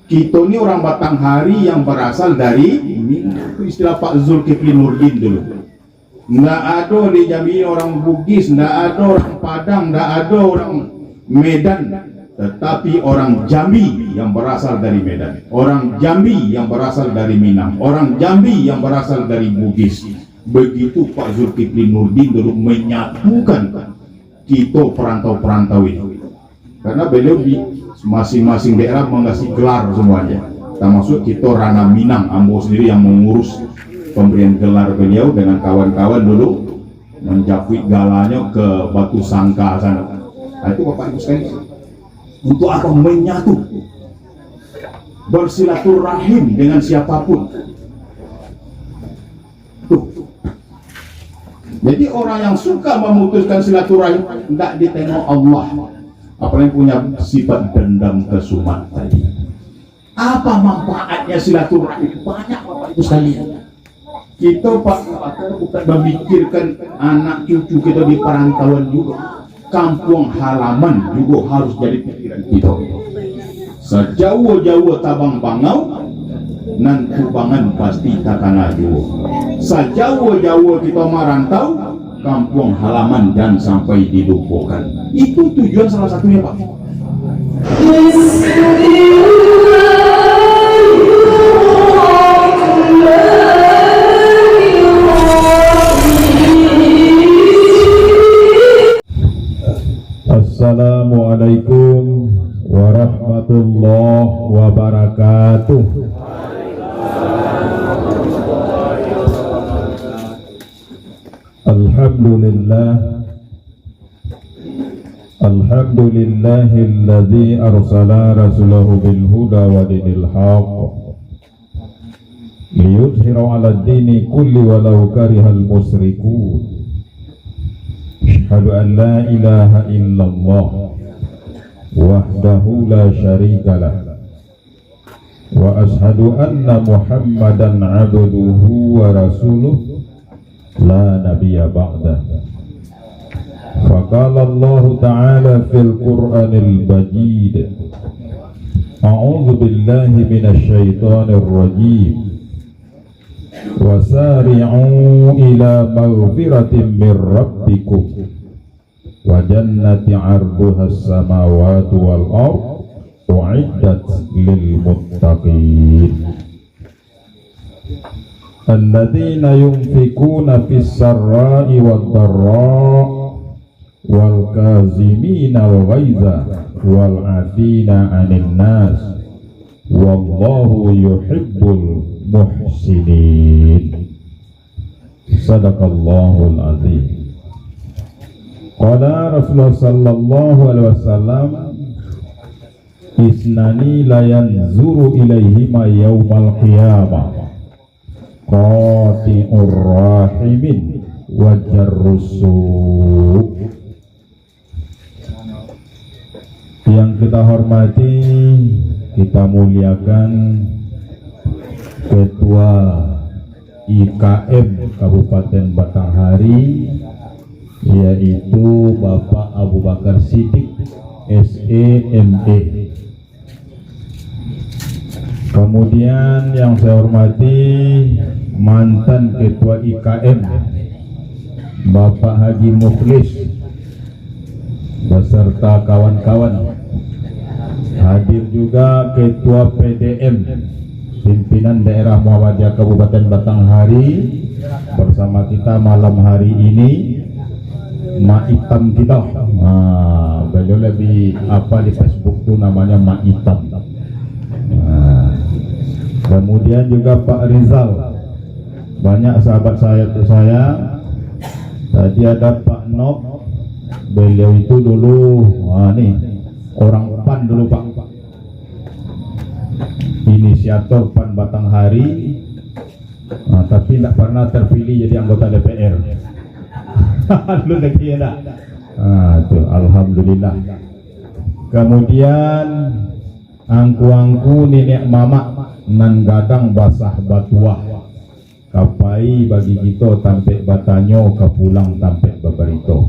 Kita ini orang Batanghari yang berasal dari itu istilah Pak Zulkifli Nurdin dulu. Nggak ada di Jambi orang Bugis, nggak ada orang Padang, nggak ada orang Medan, tetapi orang Jambi yang berasal dari Medan, orang Jambi yang berasal dari Minang, orang Jambi yang berasal dari Bugis. Begitu Pak Zulkifli Nurdin dulu menyatukan kita perantau-perantau ini, karena beliau di masing-masing daerah mengasih gelar semuanya, termasuk kita Rana Minang, Ambo sendiri yang mengurus pemberian gelar beliau dengan kawan-kawan dulu menjapui galanya ke Batu Sangka sana. Nah, itu Bapak Ibu sekalian, untuk apa? Menyatu, bersilaturahim dengan siapapun. Tuh. Jadi orang yang suka memutuskan silaturahim tidak ditengok Allah, apalagi punya sifat dendam kesumat tadi. Apa manfaatnya silaturahim? Banyak Bapak Ibu sekalian. Kita Pak bukan memikirkan anak cucu kita di perantauan juga, kampung halaman juga harus jadi pikiran kita. Sejauh-jauh tabang bangau, nan kubangan pasti takana juga. Sejauh-jauh kita merantau, kampung halaman dan sampai dilupakan. Itu tujuan salah satunya Pak. Assalamualaikum warahmatullahi wabarakatuh. Alhamdulillahilladzi arsala rasulahu bil huda wa dinil haqq liyudhhirahu 'ala ad-dini kulli walau karihal musyrikun. Asyhadu an la ilaha illallah wahdahu la syarikalah wa asyhadu anna Muhammadan 'abduhu wa rasuluh la nabiyya ba'dah. Faqala Allah ta'ala fil Qur'anil Majid, a'udzu billahi minasy syaithanir rajim, wasari'u ila maghfiratin min rabbikum wa jannati 'arduhas samawati wal ardh u'iddat lil muttaqin alladzina yunfikuna fis sarra'i wad dharra wal kazimina al ghaiza wal 'afina 'anil nas wallahu yuhibbul muhsinin. Sadaqallahul azim. Qala Rasulullah sallallahu alaihi wasallam, isnani la yanzuru ilaihima yaumal qiyamah, qati'ur rahimin wa jarrusu. Yang kita hormati, kita muliakan Ketua IKM Kabupaten Batanghari, yaitu Bapak Abu Bakar Siddiq SEME. Kemudian yang saya hormati mantan Ketua IKM Bapak Haji Mukhlis beserta kawan-kawan. Hadir juga Ketua PDM Pimpinan Daerah Muhammadiyah Kabupaten Batanghari bersama kita malam hari ini, Mak Itam kita. Beliau lebih apa di Facebook tuh namanya Mak Itam. Kemudian juga Pak Rizal, banyak sahabat saya tadi ada Pak Nob, beliau itu dulu nih orang PAN dulu Pak, inisiator PAN Batanghari, tapi tidak pernah terpilih jadi anggota DPR. Lu lagi ya, tuh alhamdulillah. Kemudian angku-angku nenek mama nan gadang basah batuah kapai bagi kita tampek batanyo kapulang tampek babarito.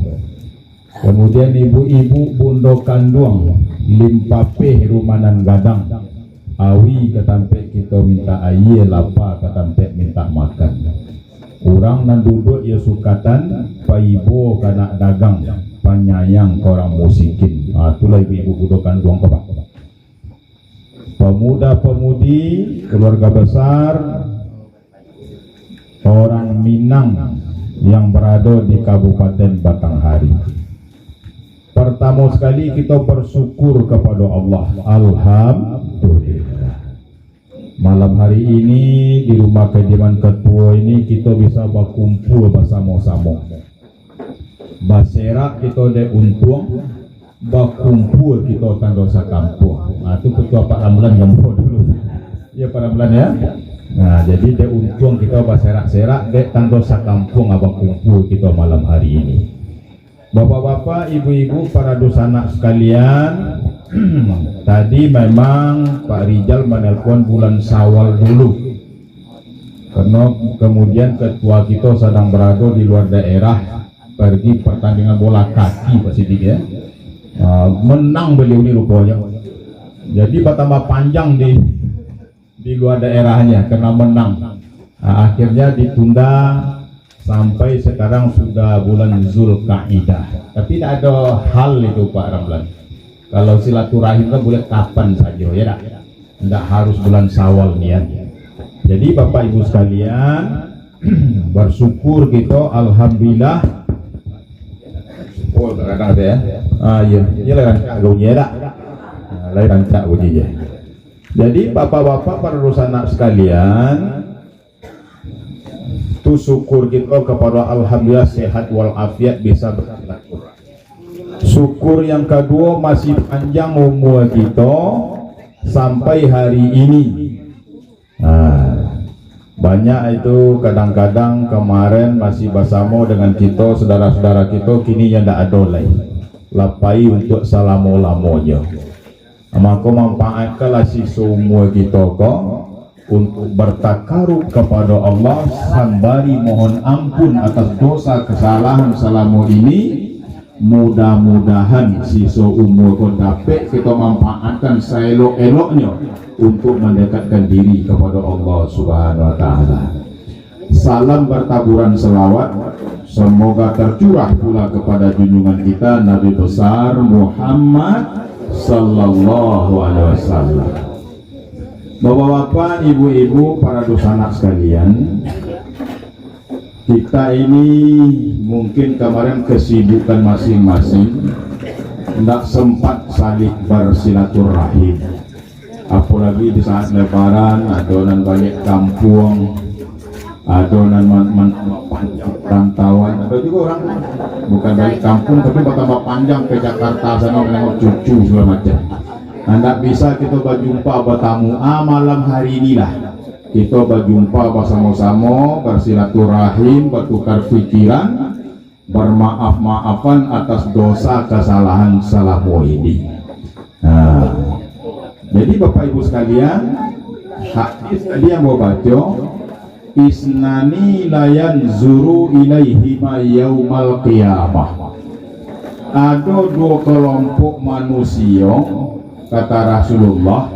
Kemudian ibu-ibu bundo kanduang limpape rumanan gadang awi ketampe kita minta air, lapa ketampe minta makan. Orang nan duduk ya sukatan, paibo kanak dagang, penyayang korang musikin. Itulah ibu-ibu budokan duang kebak. Pemuda-pemudi, keluarga besar, orang Minang yang berada di Kabupaten Batanghari. Pertama sekali kita bersyukur kepada Allah. Alhamdulillah. Malam hari ini di rumah kediaman ketua ini kita bisa berkumpul bersama-sama. Baserak kita ada untung, berkumpul kita tandosa kampung. Itu ketua Pak Ramlan gambar dulu. Ya Pak Ramlan ya. Nah jadi ada untung kita berserak-serak dek tandosa kampung abang kumpul kita malam hari ini. Bapak-bapak, ibu-ibu, para dosana sekalian, tadi memang Pak Rijal menelpon bulan Syawal dulu, karena kemudian ketua kita sedang berada di luar daerah, pergi pertandingan bola kaki Pak Sidik ya. Menang beliau ini rupanya, jadi bertambah panjang di luar daerahnya karena menang. Akhirnya ditunda sampai sekarang sudah bulan Zulkaidah. Tapi tidak ada hal itu Pak Ramlan. Kalau silaturahim kan boleh kapan saja ya tak? Tidak harus bulan Syawal niat. Jadi Bapak Ibu sekalian, bersyukur kita alhamdulillah. Oh kadang ada ya. Iya, ini rancak gonya tak? Lain rancak gonya. Jadi Bapak-bapak para rusana sekalian, tu syukur kita kepada alhamdulillah sehat walafiat bisa bersilaturahmi. Syukur yang kedua masih panjang umur kita sampai hari ini. Banyak itu kadang-kadang kemarin masih bersama dengan kita saudara-saudara kita, kini yang tidak ada lagi. Lapai untuk selama-lamanya. Maka manfaatkanlah sisa umur kita kok untuk bertakarub kepada Allah, sembari mohon ampun atas dosa kesalahan selama ini. Mudah-mudahan sisa umur kau dapat kita manfaatkan seelok-eloknya untuk mendekatkan diri kepada Allah Subhanahu wa Ta'ala. Salam bertaburan selawat semoga tercurah pula kepada junjungan kita Nabi besar Muhammad sallallahu alaihi wasallam. Bapak-bapak, ibu-ibu, para dosanak sekalian, kita ini mungkin kemarin kesibukan masing-masing tidak sempat saling bersilaturahim, apalagi di saat lebaran, adonan balik kampung, adonan rantauan, ada juga orang bukan balik kampung tapi bertambah panjang ke Jakarta sana menengok cucu segala macam. Tidak bisa kita berjumpa bertamu. Malam hari inilah kita berjumpa bersama-sama, bersilaturahim, bertukar pikiran, bermaaf-maafan atas dosa kesalahan selama ini. Jadi Bapak Ibu sekalian, hadis tadi yang mau baca, isnani layan zuru ilaihima yaumal qiyamah. Ada dua kelompok manusia, kata Rasulullah,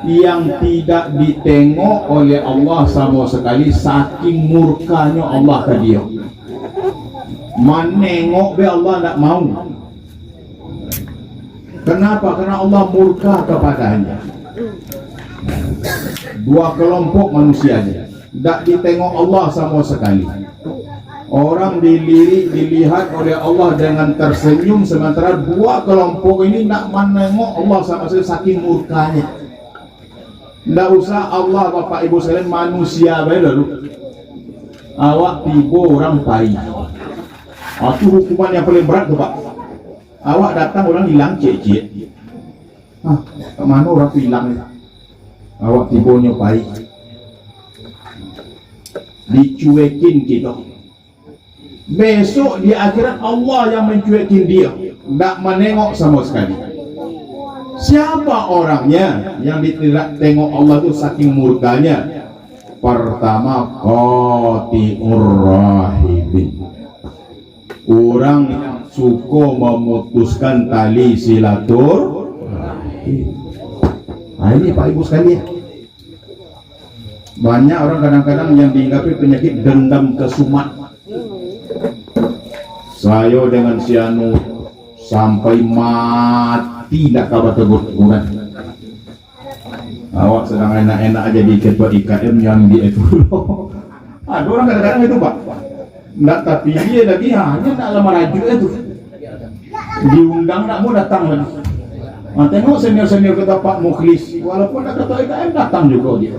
yang tidak ditengok oleh Allah sama sekali saking murkanya Allah ke dia. Menengok be Allah tidak mau. Kenapa? Karena Allah murka kepadanya. Dua kelompok manusianya tidak ditengok Allah sama sekali. Orang dilihat oleh Allah dengan tersenyum, sementara dua kelompok ini tidak menengok Allah sama sekali saking murkanya. Tidak usah Allah, Bapak Ibu sekalian, manusia baik lalu awak tiba orang baik. Itu hukuman yang paling berat tuh Pak. Awak datang orang hilang cek-cek. Kemana orang itu hilang? Awak tibonya baik, dicuekin kita. Besok di akhirat Allah yang mencuekin dia, tidak menengok sama sekali. Siapa orangnya yang tidak tengok Allah itu saking murkanya? Pertama, qati'ur rahimin, orang yang suka memutuskan tali silaturahim. Nah, ini Pak Ibu sekalian, banyak orang kadang-kadang yang diinggapi penyakit dendam kesumat. Saya dengan si anu sampai mati tidak kabar tegur-teguran. Awak sedang enak-enak aja di ketua IKM yang di itu. Ada orang kadang-kadang itu Pak, nggak, tapi dia lagi hanya tak lama raju itu diundang tak mau datang lagi. Nah, tengok senior-senior kita Pak Mukhlis, walaupun tak ketua IKM datang juga dia,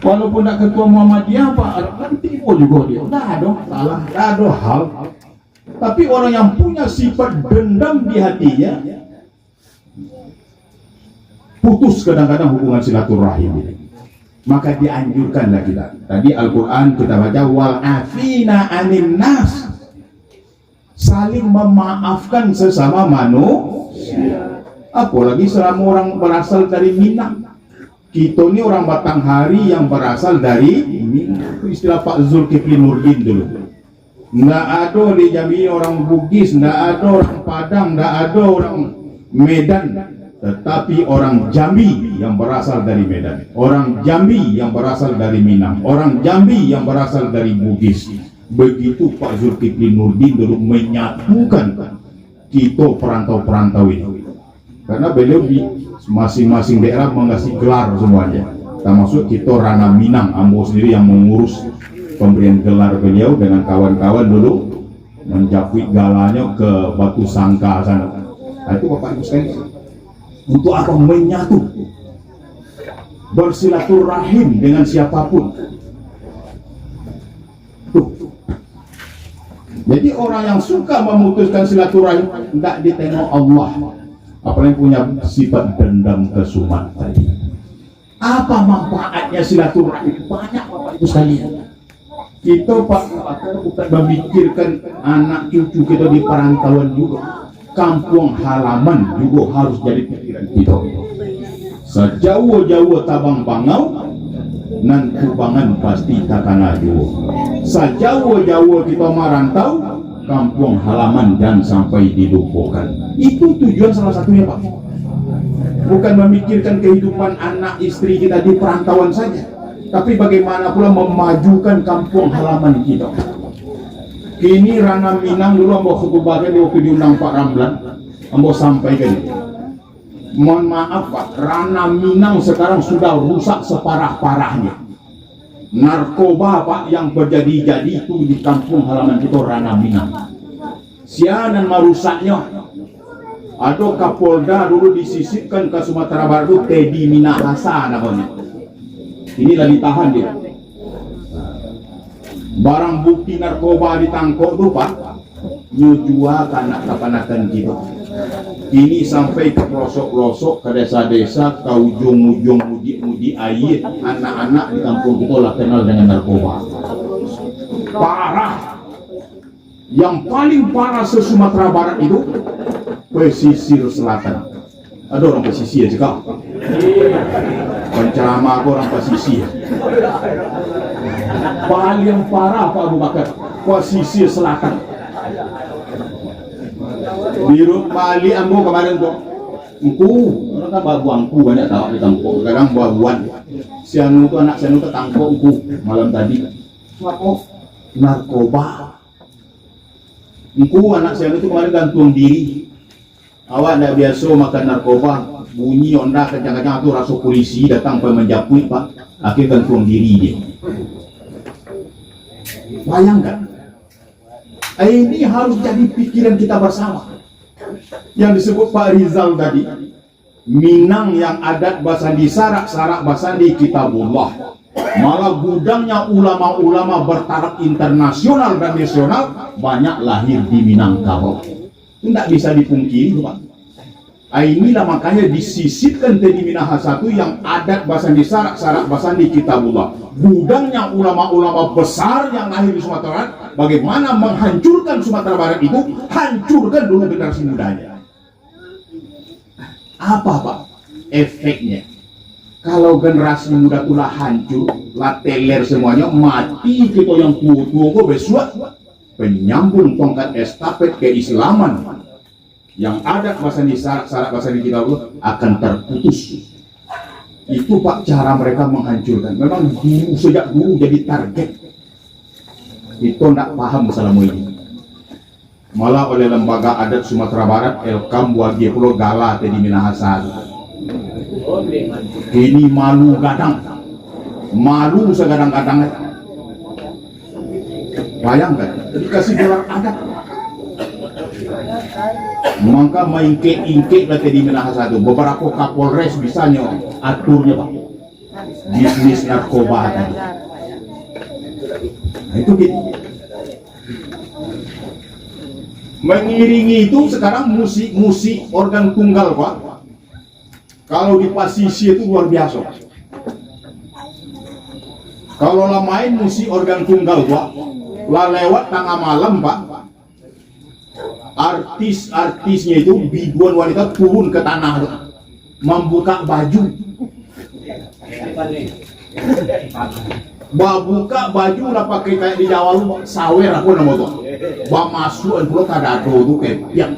walaupun tak ketua Muhammadiyah Pak kan tipu juga dia. Dah ada salah, dah ada hal. Tapi orang yang punya sifat dendam di hatinya, putus kadang-kadang hubungan silaturahim. Maka dianjurkanlah kita. Tadi Al-Quran kita baca wal afina anin nas, saling memaafkan sesama manusia. Apalagi selama orang berasal dari Minang. Kita ini orang Batanghari yang berasal dari Minang. Itu istilah Pak Zulkifli Nurdin dulu. Nggak ada di Jambi orang Bugis, nggak ada orang Padang, nggak ada orang Medan, tetapi orang Jambi yang berasal dari Medan, orang Jambi yang berasal dari Minang, orang Jambi yang berasal dari Bugis. Begitu Pak Zulkifli Nurdin dulu menyatukan kita perantau-perantau ini, karena beliau di masing-masing daerah mengasih gelar semuanya, termasuk kita Rana Minang, Ambo sendiri yang mengurus pemberian gelar beliau dengan kawan-kawan dulu menjapit galanya ke Batu Sangka sana. Nah, itu Bapak Ibu sekalian, untuk apa? Menyatu, bersilaturahim dengan siapapun. Tuh. Jadi orang yang suka memutuskan silaturahim tidak ditengok Allah, apalagi punya sifat dendam kesumat tadi. Apa manfaatnya silaturahim? Banyak Bapak Ibu sekalian. Kita bukan memikirkan anak cucu kita di perantauan juga, kampung halaman juga harus jadi pikiran kita. Sejauh-jauh tabang bangau, nan kubangan pasti takana jauh. Sejauh-jauh kita merantau, kampung halaman jangan sampai dilumpuhkan. Itu tujuan salah satunya Pak. Bukan memikirkan kehidupan anak istri kita di perantauan saja, tapi bagaimana pula memajukan kampung halaman kita. Kini Rana Minang dulu ambo khutbahkan di waktu diundang Pak Ramlan, ambo sampaikan. Mohon maaf Pak, Rana Minang sekarang sudah rusak separah-parahnya. Narkoba Pak yang berjadi-jadi itu di kampung halaman kita Rana Minang. Sianan merusaknya. Ada Kapolda dulu disisipkan ke Sumatera Barat itu Teddy Minahasa namanya. Ini lagi tahan dia. Barang bukti narkoba ditangkap tuh Pak, nyujua kanak-kanakan kita. Ini sampai ke pelosok-pelosok, ke desa-desa, ke ujung-ujung muji-muji air, anak-anak di kampung kita lah kenal dengan narkoba. Parah. Yang paling parah se-Sumatera Barat itu pesisir selatan. Ada orang pesisir juga. Penceramah aku orang pesisir. Paling parah Pak Abu Bakar, pesisir selatan. Biru Bali ambo kemarin tuh, engku, orang kan bawa buangku banyak tahu di kampung. Kadang bawa buan. Si anu tuh anak si anu ketangkok engku malam tadi. Apa? Narkoba. Engku anak si anu tuh kemarin gantung diri. Awak tidak biasa makan narkoba, bunyi onda kencang-kencang tuh rasa polisi datang menjapui Pak, akhirnya gantung diri dia. Bayangkan, ini harus jadi pikiran kita bersama. Yang disebut Pak Rizal tadi, Minang yang adat basandi sarak basandi kitabullah. Malah gudangnya ulama-ulama bertaraf internasional dan nasional banyak lahir di Minangkabau. Tidak bisa dipungkiri Pak. Inilah makanya disisipkan Teddy Minahasa satu yang adat basandi sarak basandi kitabullah. Gudangnya ulama-ulama besar yang lahir di Sumatera Barat. Bagaimana menghancurkan Sumatera Barat itu, hancurkan dulu generasi mudanya. Apa Pak efeknya? Kalau generasi muda itulah hancur, lah teler semuanya, mati kita yang tua-tua kok besok penyambung tongkat estafet keislaman yang ada bahasa di syarat bahasa di kita akan terputus. Itu Pak cara mereka menghancurkan. Memang dulu sejak dulu jadi target. Itu tidak paham masalah ini. Malah oleh lembaga adat Sumatera Barat Elkam Wagi Pulau Gala tadi Minahasa. Ini malu gadang, malu segadang-gadang. Bayangkan, dikasih gelar adat. Maka maingke-ingke lah tadi Minahasa itu. Beberapa Kapolres bisanya aturnya Pak. Bisnis narkoba tadi. Nah, itu gitu. Mengiringi itu sekarang musik organ tunggal Pak. Kalau di Pasisi itu luar biasa. Kalau lah main musik organ tunggal Pak, lah lewat tengah malam Pak, artis-artisnya itu biduan wanita turun ke tanah membuka baju. Buka baju lah pakai kayak di Jawa lu sawer aku nama tuh. Masuk pulau kadado tuh kayak yang.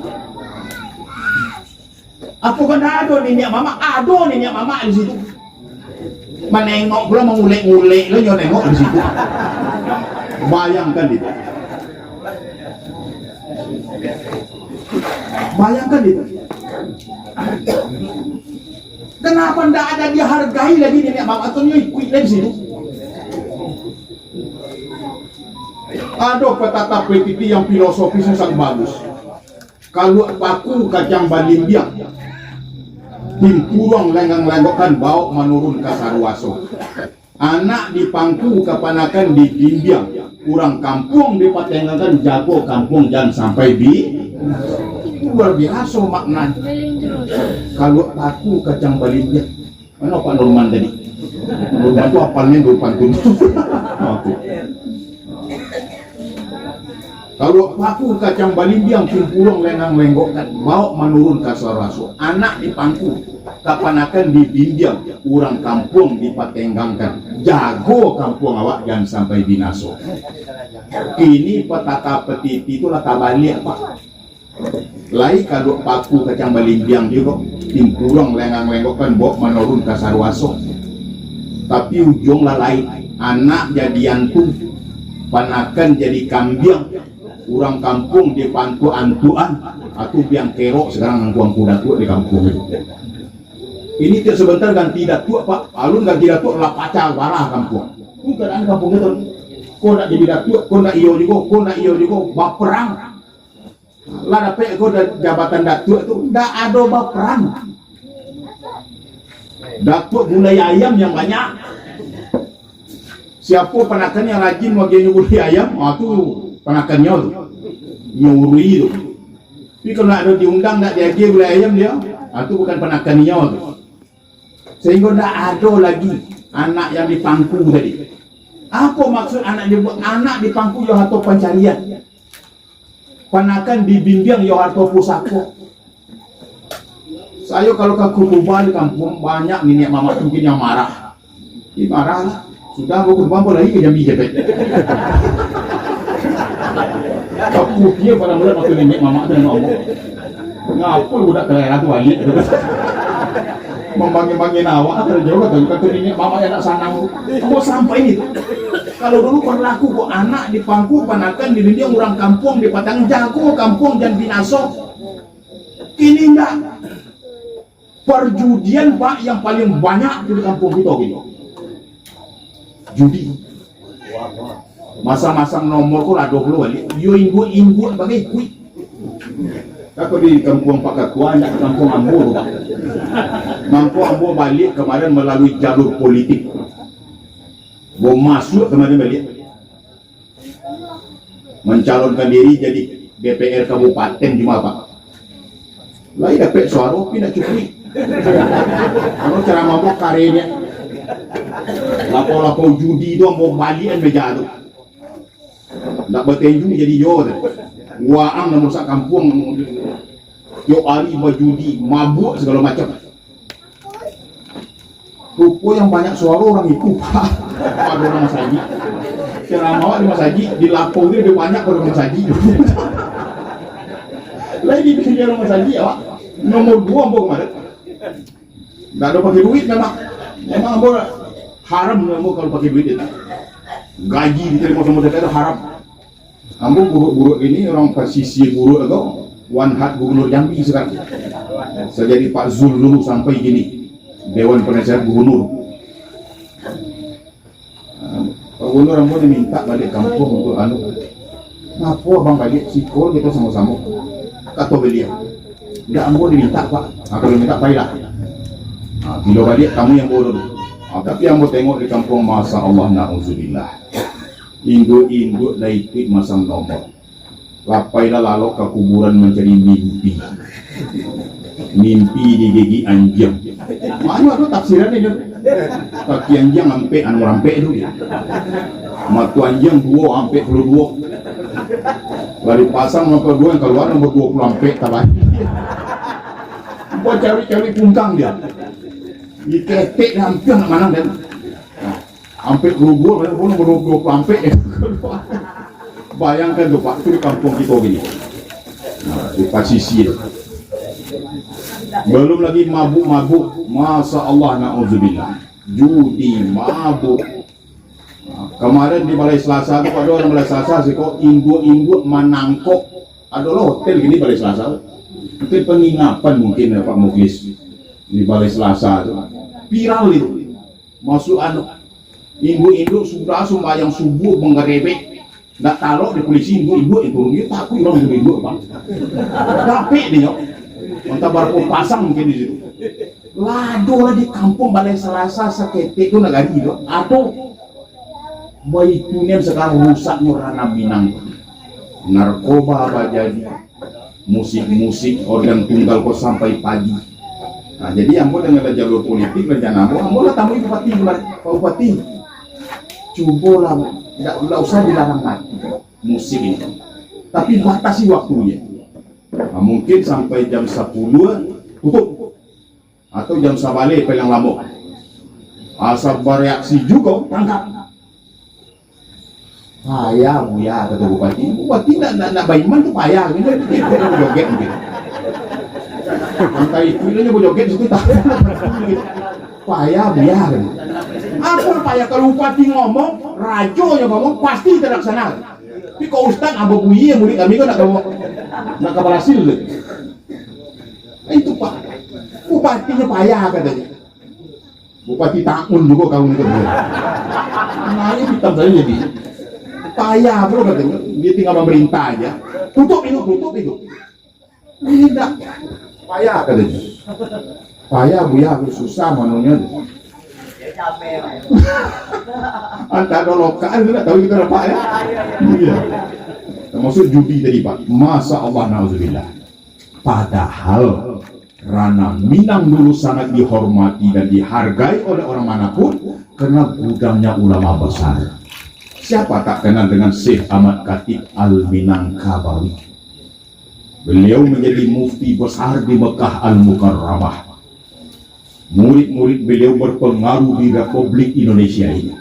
Aku kan ado nih mama, ado nih mama di situ. Menengok pula mengulek-ngulek lo nengok di situ. Bayangkan itu. Bayangkan itu. Kenapa ndak ada dihargai lagi nih mama atau ikut di situ? Ada petata petiti yang filosofisnya sangat bagus. Kalau paku kacang balimbiang, tim kurang lenggang-lenggokan bau menurun ke sarwaso. Anak di pangku kepanakan di dimbiang, kurang kampung di patenggakan jago kampung jangan sampai di. Luar biasa maknanya. Kalau paku kacang balimbiang, mana Pak Nurman tadi? Nurman itu apalnya dulu pantun. Kalau paku kacang balimbiang pulang lengang-lenggokkan mau menurun ke sarasu. Anak di pangku kapanakan di bimbiang urang kampung dipatenggangkan. Jago kampung awak jangan sampai binaso. Ini petata petiti itulah tabalik Pak. Lai kalau paku kacang balimbiang juga pulang lengang-lenggokkan bawa menurun ke sarasu. Tapi ujung lalai anak jadi antu panakan jadi kambiang. Orang kampung di pantu antuan atau biang kerok sekarang angkuang kuda tua di kampung itu. Ini sebentar ganti datuk Pak, alun ganti datuk lah pacar barah kampung. Itu keadaan kampung itu. Kau nak jadi datuk, kau nak iyo juga, baperang. Lah dapat kau jabatan datuk itu, dah ada baperang. Datuk mulai ayam yang banyak. Siapa penakan yang rajin wagi nyuri ayam, itu penakannya tuh nyuri itu. Tapi kalau ada diundang tak diagi boleh ayam dia, itu bukan penakannya tuh. Sehingga tak ada lagi anak yang di pangku tadi. Apa maksud anak di pangku yo harto pencarian. Penakan di bimbing yo harto pusako. Saya kalau ke Kutuban di kampung banyak nenek mama mungkin yang marah. Ini marah. Sudah aku kumpul lagi ke Jambi Jepet. Aku dia pada mulai waktu nenek mama tu ngomong. Ngapul budak kelera tu balik. Membagi-bagi awak ada juga kata nenek mama yang nak sanang. Kok sampai ini? Kalau dulu berlaku kok anak di pangku panakan di dunia orang kampung di Patang jago kampung dan binaso. Ini enggak. Perjudian Pak yang paling banyak di kampung kita gitu. Judi. Masa-masa nomor ko lado ko wali. Yo inggo bagai kui. Ako di kampung Pak Ketua, di kampung Ambo Pak. Kampung Ambo balik kemarin melalui jalur politik. Mau masuk kemarin balik. Mencalonkan diri jadi DPR Kabupaten di Pak. Lain dapat suara pindah cukup. Kalau cara mabuk karirnya lapo-lapo judi itu mau balian meja tu nak bertenju jadi yo waang nak merusak kampung yo ari berjudi mabuk segala macam rupo yang banyak suara orang itu Pak ada orang masaji ceramah di masaji di lapo itu lebih banyak orang masaji lagi di orang masaji ya Pak nomor 2 mau kemarin nggak ada pakai duit memang Memang ambo haram ambo kalau pakai duit itu. Gaji diterima sama mereka itu haram. Ambo buruk-buruk ini orang posisi buruk itu one hat gubernur Jambi sekarang. Saya jadi Pak Zul dulu sampai gini. Dewan Penasehat Gubernur. Pak Gubernur ambo diminta balik kampung untuk ngapo abang balik sikol kita sama-sama. Kata beliau. Enggak ambo diminta Pak. Kalau minta baiklah. Bila balik kamu yang bodoh. Tapi yang mau tengok di kampung masa Allah na'udzubillah. Induk-induk laipit masang nomor. Lapailah lalu ke kuburan mencari mimpi. Mimpi di gigi anjing. Mana tu tafsiran ini? Kaki anjing sampai anu rampe itu. Matu anjing 2 sampai 22. Dari pasang nomor 2 yang keluar nomor 20 sampai tabah. Buat cari-cari pungkang dia. Diketek hampir nak mana kan? Hampir rubur, nomor 20 sampai. Bayangkan tuh Pak, itu di kampung kita gini. Di posisi itu. Belum lagi mabuk-mabuk, masa Allah na'udzubillah. Judi, mabuk. Kemarin di Balai Selasa itu ada orang Balai Selasa sih kok induk-induk menangkok. Ada hotel gini Balai Selasa. Itu penginapan mungkin ya Pak Muklis di Balai Selasa itu. Viral itu. Masuk induk-induk sudah sembahyang subuh menggerebek. Nggak taruh di polisi induk-induk itu. Dia takut orang induk-induk Pak. Tapi dia. Entah berapa pasang mungkin di situ. Lado di kampung Balai Selasa seketik itu negara itu. Atau baikunya sekarang rusaknya Ranah Minang. Narkoba apa jadi. Musik-musik organ tunggal kok sampai pagi. Nah jadi ambo dengan jalur politik rencana ambo lah tamu bupati Pak Bupati. Coba lah, nggak usah dilarang lagi musik ini. Tapi batasi waktunya. Nah, mungkin sampai jam 10 tutup atau jam 11 paling lama. Asal bereaksi juga tangkap. Payah buya kata bupati. Bupati nak baiman tu payah. Ini joget mungkin. Antai itu dia joget situ tak. Payah buya kan. Apa payah kalau bupati ngomong, rajo yang ngomong pasti terlaksana. Tapi kalau ustaz abu buyi yang murid kami kan nak berhasil deh. Itu Pak. Bupatinya payah katanya. Bupati Takun juga kamu itu. Nah ini hitam saja jadi. Payah bro katanya, dia tinggal pemerintah aja. Tutup itu. Tidak. Payah katanya. Payah buya susah manunya. Antara lokal juga tahu kita apa ya? Iya. Termasuk judi tadi Pak. Masa Allah na'udzubillah. Padahal Ranah Minang dulu sangat dihormati dan dihargai oleh orang manapun karena gudangnya ulama besar. Siapa tak kenal dengan Syekh Ahmad Khatib Al-Minangkabawi? Beliau menjadi mufti besar di Mekah Al-Mukarramah. Murid-murid beliau berpengaruh di Republik Indonesia ini.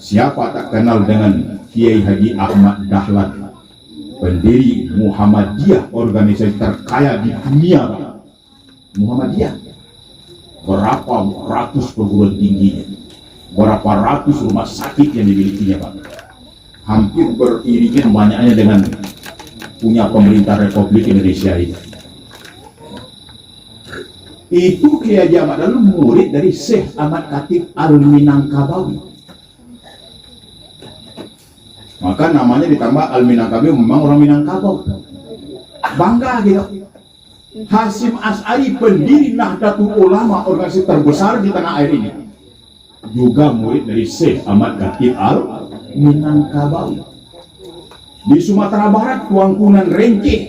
Siapa tak kenal dengan Kiai Haji Ahmad Dahlan, pendiri Muhammadiyah, organisasi terkaya di dunia. Muhammadiyah berapa ratus perguruan tingginya, berapa ratus rumah sakit yang dimilikinya Pak. Hampir beriringan banyaknya dengan punya pemerintah Republik Indonesia ini. Itu Kiai Haji Ahmad Dahlan murid dari Syekh Ahmad Khatib Al-Minangkabawi. Maka namanya ditambah Al-Minangkabawi, memang orang Minangkabau. Bangga gitu. Hasyim Asy'ari, pendiri Nahdlatul Ulama, organisasi terbesar di tanah air ini, juga murid dari Syekh Ahmad Khatib Al-Minangkabawi. Di Sumatera Barat, Tuangkunan Renceh,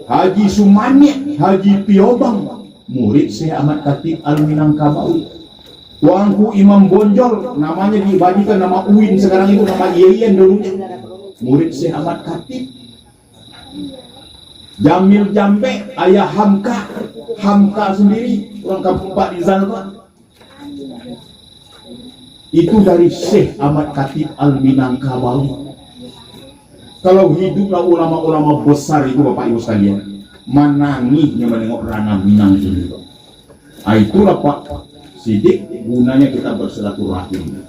Haji Sumani, Haji Piobang, murid Syekh Ahmad Khatib Al-Minangkabawi. Tuanku Imam Bonjol, namanya dibagikan nama Uin, sekarang itu nama Yeyen dulunya, murid Syekh Ahmad Khatib. Jamil Jambe, ayah Hamka sendiri, orang kampung Pak di Zalban. Itu dari Syekh Ahmad Khatib Al-Minangkabawi. Kalau hiduplah ulama-ulama besar itu Bapak Ibu sekalian, menangisnya menengok Ranah Minang itu. Itulah Pak, Sidik gunanya kita bersilaturahim.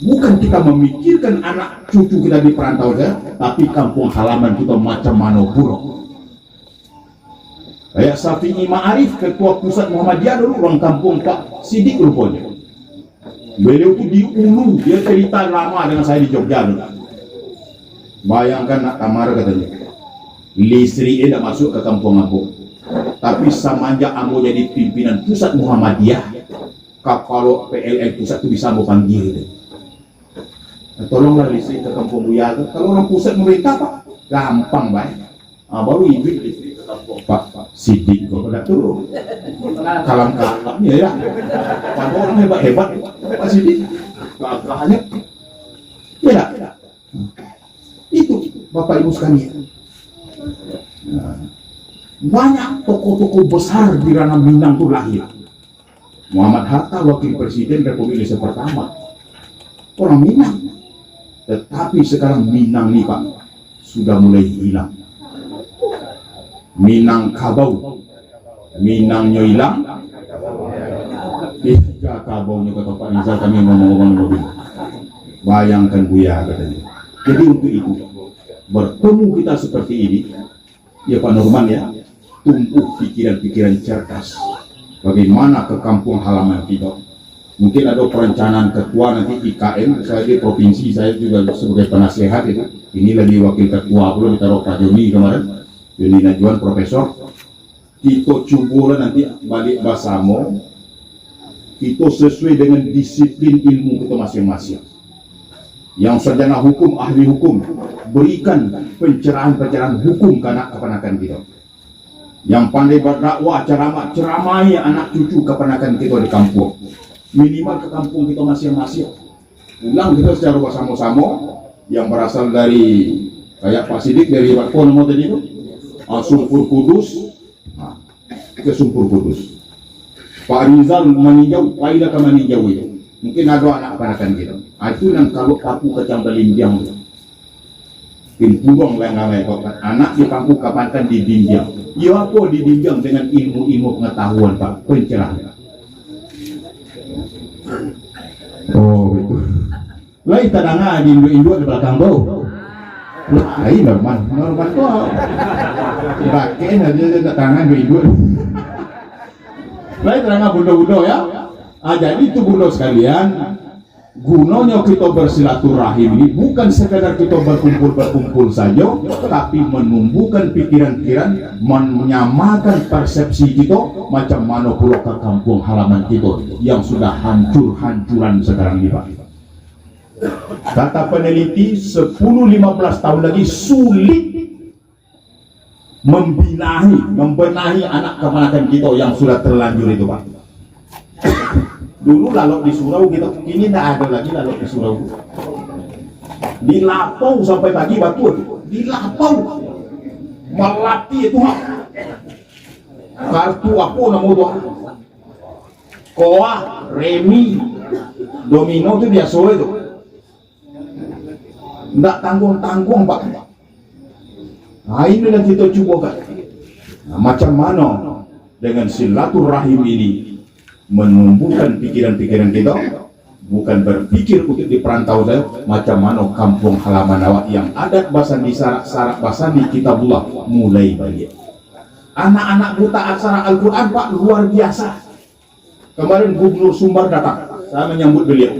Bukan kita memikirkan anak cucu kita di perantau saja, tapi kampung halaman kita macam mana buruk. Kayak Syafi'i Ma'arif, ketua pusat Muhammadiyah dulu, orang kampung Pak Sidik rupanya. Beliau itu di Ulu, dia cerita lama dengan saya di Jogja dulu. Bayangkan nak kamar katanya, listri tidak masuk ke kampung Ambo. Tapi semenjak Ambo jadi pimpinan pusat Muhammadiyah, kalau PLN pusat itu bisa Ambo panggil. Tolonglah listrik ke kampung Buya. Kalau orang pusat mereka Pak, gampang baik. Baru ibu listrik ke kampung Pak Sidik kok tidak turun. Kalam kakaknya ya. Pada orang hebat-hebat Pak Sidik. Kakaknya. Tidak. Itu Bapak Ibu sekalian. Banyak tokoh-tokoh besar di ranah Minang itu lahir. Muhammad Hatta, wakil presiden Republik Indonesia pertama, orang Minang. Tetapi sekarang Minang nih Pak sudah mulai hilang. Minang kabau, Minangnya hilang. Kabaunya kata Pak Rizal, kami ngomong-ngomong begini. Bayangkan Buya katanya. Jadi untuk itu bertemu kita seperti ini, ya Pak Nurman ya, tumbuh pikiran-pikiran cerdas. Bagaimana ke kampung halaman kita? Mungkin ada perencanaan ketua nanti IKN, saya di provinsi, saya juga sebagai penasehat itu. Ini lagi wakil ketua belum ditaruh Pak Joni kemarin, Joni Najwan Profesor. Kita coba nanti balik Basamo, kita sesuai dengan disiplin ilmu kita masing-masing. Yang sarjana hukum, ahli hukum, berikan pencerahan-pencerahan hukum ke anak keponakan kita. Yang pandai berdakwah, ceramai anak cucu keponakan kita di kampung. Minimal ke kampung kita masing-masing. Ulang kita secara bersama-sama, yang berasal dari kayak Pak Sidik dari Bakpo nama tadi itu, Sumpur Kudus, ke Sumpur Kudus. Pak Rizal meninjau, Paida ke meninjau itu. Mungkin ada anak keponakan kita. Itu yang kalau aku ke Cambelinjang, pinturong lengang anak di kampung keponakan di Dinjang. Ya apa di Dinjang dengan ilmu-ilmu pengetahuan Pak, pencerahan. Oh itu. Lain tadanga di Indo-Indo di belakang bau. Lain Norman kok. Baken aja tangan di Indo. Lain tadanga budo-budo ya. Jadi itu budo sekalian. Gunanya kita bersilaturahim ini bukan sekadar kita berkumpul saja, tapi menumbuhkan pikiran-pikiran, menyamakan persepsi kita macam mana pula ke kampung halaman kita yang sudah hancur-hancuran sekarang ini Pak. Kata peneliti 10-15 tahun lagi sulit membenahi anak keponakan kita yang sudah terlanjur itu Pak. Dulu lalu di surau gitu, ini tidak ada lagi lalu di surau. Di Lapau sampai pagi batu, di Lapau melatih itu kartu apa namanya tuh? Koa, remi, domino itu biasa itu. Tidak tanggung-tanggung Pak. Nah ini yang kita coba kan. Nah, macam mana dengan silaturahim ini menumbuhkan pikiran-pikiran kita, bukan berpikir untuk di perantau saja, macam mana kampung halaman awak yang adat basani sarak basani kitabullah mulai balik. Anak-anak buta aksara Al-Quran Pak luar biasa. Kemarin Gubernur Sumbar datang, saya menyambut beliau.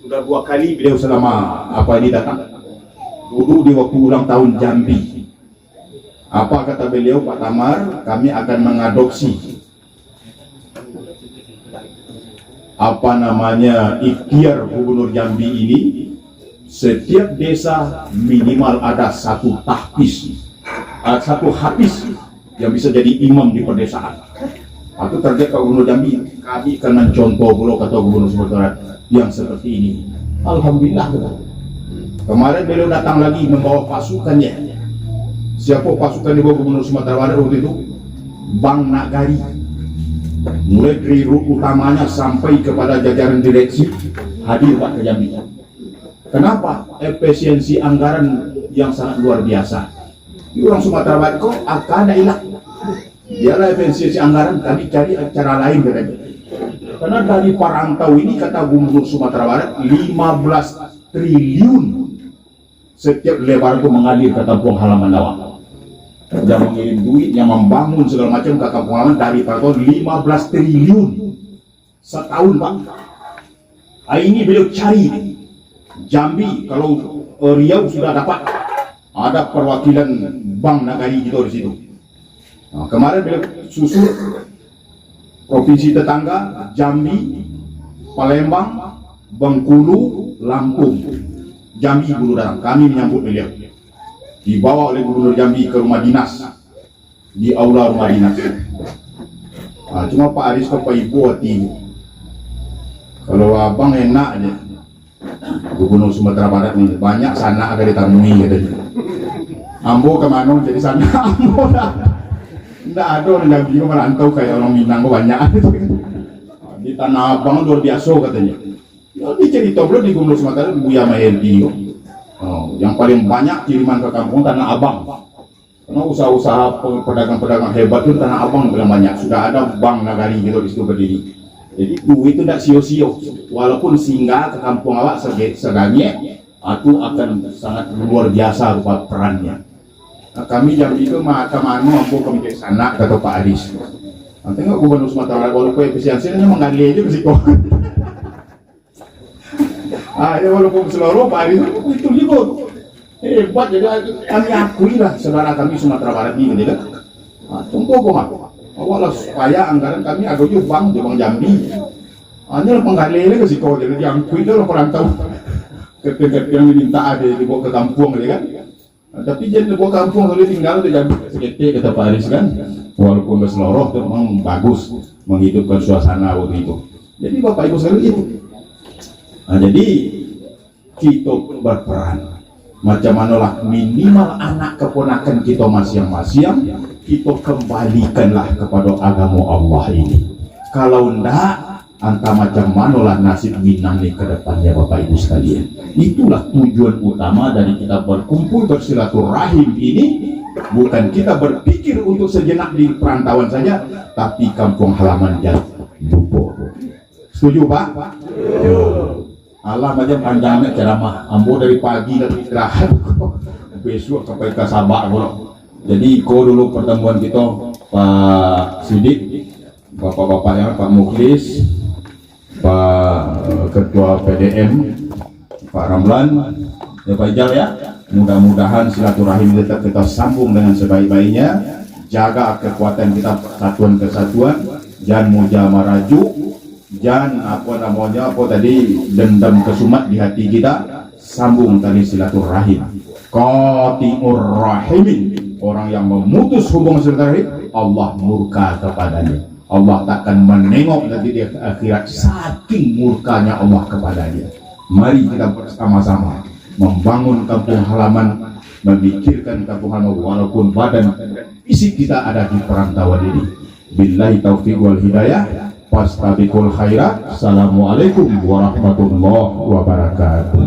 Sudah 2 kali beliau selama ini datang. Duduk di waktu ulang tahun Jambi. Apa kata beliau, Pak Tamar, kami akan mengadopsi ikhtiar Gubernur Jambi ini. Setiap desa minimal ada satu hafiz yang bisa jadi imam di pedesaan. Itu target Gubernur Jambi. Kami akan mencontoh beliau, kata Gubernur Sumatera Barat yang seperti ini. Alhamdulillah. Kemarin beliau datang lagi membawa pasukannya. Siapa pasukan di bawah Gubernur Sumatera Barat waktu itu? Bang Nagari. Mulai dari rut utamanya sampai kepada jajaran direksi hadir Pak ke Jambi. Kenapa? Efisiensi anggaran yang sangat luar biasa. Di orang Sumatera Barat kok akan ada hilang. Dialah efisiensi anggaran, kami cari cara lain katanya. Karena dari perantau ini kata Gubernur Sumatera Barat 15 triliun setiap lebaran itu mengalir ke kampung halaman awak. Yang mengirim duit, yang membangun segala macam ke kampung halaman dari perantau 15 triliun setahun, Pak. Ini beliau cari Jambi, kalau Riau sudah dapat ada perwakilan Bank Nagari gitu di situ. Nah, kemarin beliau susul provinsi tetangga Jambi, Palembang, Bengkulu, Lampung. Jambi dulu datang, kami menyambut beliau. Dibawa oleh Gubernur Jambi ke rumah dinas, di aula rumah dinas. Nah, cuma Pak Aris ke Pak Ibu hati. Kalau abang enak aja. Gubernur Sumatera Barat ini banyak sana akan ditemui katanya. Ambo kemana jadi sana Ambo dah. Tidak ada orang Jambi yang merantau kayak orang Minang banyak. Di Tanah Abang luar biasa katanya. Ya, dia cerita belum di Gubernur Sumatera Buya Maherdi. Yang paling banyak kiriman ke kampung Tanah Abang. Karena usaha-usaha pedagang-pedagang hebat itu Tanah Abang paling banyak. Sudah ada Bank Nagari gitu di situ berdiri. Jadi duit itu tidak sio-sio. Walaupun singgah ke kampung awak seganya, itu akan sangat luar biasa rupa perannya. Nah, kami jam itu kemana mampu kami ke sana kata Pak Aris. Nanti nggak Gubernur Sumatera Barat walaupun efisiensinya mengalir aja ke situ. Ya walaupun seluruh Pak Aris itu juga hebat. Jadi kami akui lah saudara kami Sumatera Barat ini, kan? Contoh kok awalnya supaya anggaran kami ada juga Bank Jambi. Hanya penggalih ke situ jadi diakui itu perantau. Ketika yang diminta ada dibawa ke kampung, kan? Tapi jadi dibawa kampung kalau tinggal di Jambi seketik kata Pak Aris, kan? Walaupun berseluruh itu memang bagus menghidupkan suasana waktu itu. Jadi Bapak Ibu sekalian itu. Nah, jadi kita berperan macam manalah minimal anak keponakan kita masing-masing kita kembalikanlah kepada agama Allah ini. Kalau enggak, entah macam manalah nasib Minang nih ke depannya Bapak Ibu sekalian. Itulah tujuan utama dari kita berkumpul bersilaturahim ini. Bukan kita berpikir untuk sejenak di perantauan saja, tapi kampung halaman jangan lupa. Setuju Pak? Allah macam panjangnya ceramah. Ambo dari pagi dan istirahat besok sampai ke Sabak pula. Jadi kau dulu pertemuan kita Pak Sidik, bapak-bapaknya Pak Mukhlis, Pak Ketua PDM Pak Ramlan, ya Pak Ijal ya. Mudah-mudahan silaturahim tetap kita sambung dengan sebaik-baiknya. Jaga kekuatan kita persatuan kesatuan. Jangan moja maraju. Jangan dendam kesumat di hati kita. Sambung tadi silaturahim. Qati'ur rahimin, orang yang memutus hubungan silaturahim Allah murka kepadanya. Allah takkan menengok nanti di akhirat saking murkanya Allah kepadanya. Mari kita bersama-sama membangun kampung halaman, memikirkan kampung halaman walaupun badan fisik kita ada di perantauan ini. Billahi taufiq wal hidayah. Fastabiqul khairat. Assalamualaikum warahmatullahi wabarakatuh.